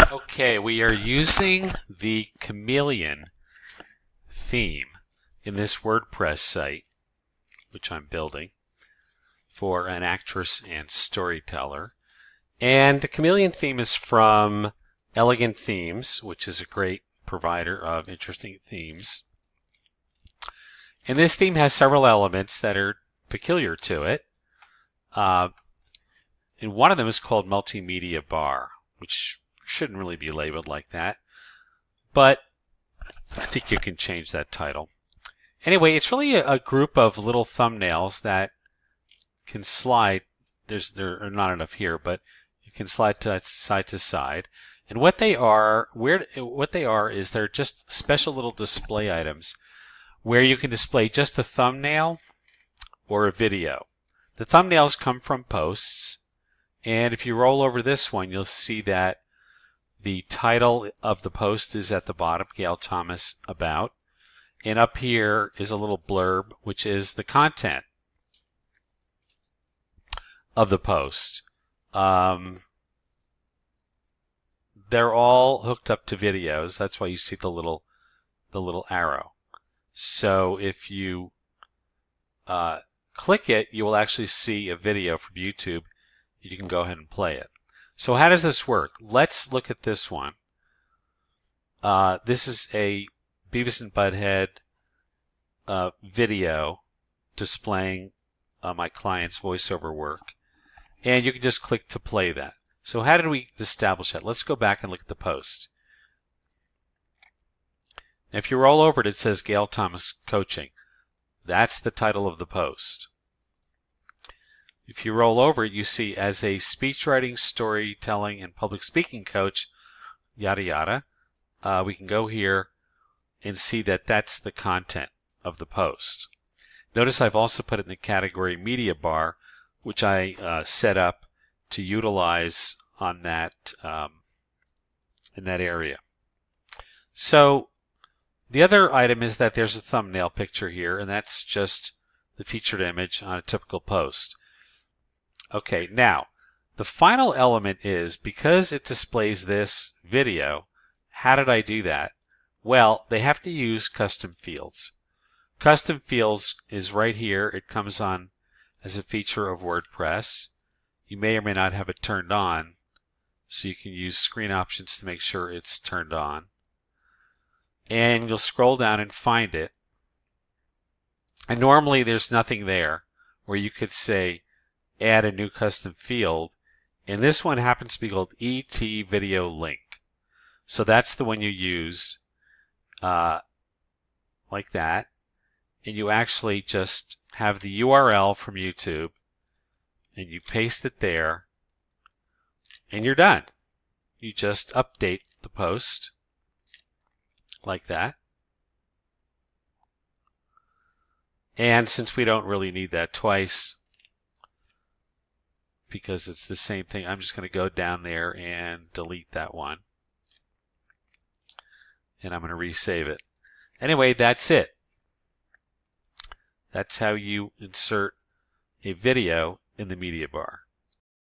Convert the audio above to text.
Okay, we are using the Chameleon theme in this WordPress site, which I'm building for an actress and storyteller. And the Chameleon theme is from Elegant Themes, which is a great provider of interesting themes. And this theme has several elements that are peculiar to it. And one of them is called Multimedia Bar, which shouldn't really be labeled like that, but I think you can change that title. Anyway, it's really a group of little thumbnails that can slide. There are not enough here, but you can slide side to side. And what they are is they're just special little display items where you can display just a thumbnail or a video. The thumbnails come from posts, and if you roll over this one, you'll see that the title of the post is at the bottom, Gail Thomas About, and up here is a little blurb, which is the content of the post. They're all hooked up to videos. That's why you see the little arrow. So if you click it, you will actually see a video from YouTube. You can go ahead and play it. So how does this work? Let's look at this one. This is a Beavis and Butthead video displaying my client's voiceover work. And you can just click to play that. So how did we establish that? Let's go back and look at the post. Now, if you roll over it, it says Gail Thomas Coaching. That's the title of the post. If you roll over, you see as a speechwriting, storytelling, and public speaking coach, yada yada, we can go here and see that that's the content of the post. Notice I've also put it in the category Media Bar, which I set up to utilize on that in that area. So the other item is that there's a thumbnail picture here, and that's just the featured image on a typical post. Okay, now, the final element is, because it displays this video, how did I do that? Well, they have to use custom fields. Custom fields is right here. It comes on as a feature of WordPress. You may or may not have it turned on, so you can use screen options to make sure it's turned on. And you'll scroll down and find it. And normally there's nothing there where you could say, add a new custom field, and this one happens to be called ET Video Link. So that's the one you use like that, and you actually just have the URL from YouTube, and you paste it there, and you're done. You just update the post like that. And since we don't really need that twice, because it's the same thing, I'm just going to go down there and delete that one. And I'm going to resave it. Anyway, that's it. That's how you insert a video in the media bar.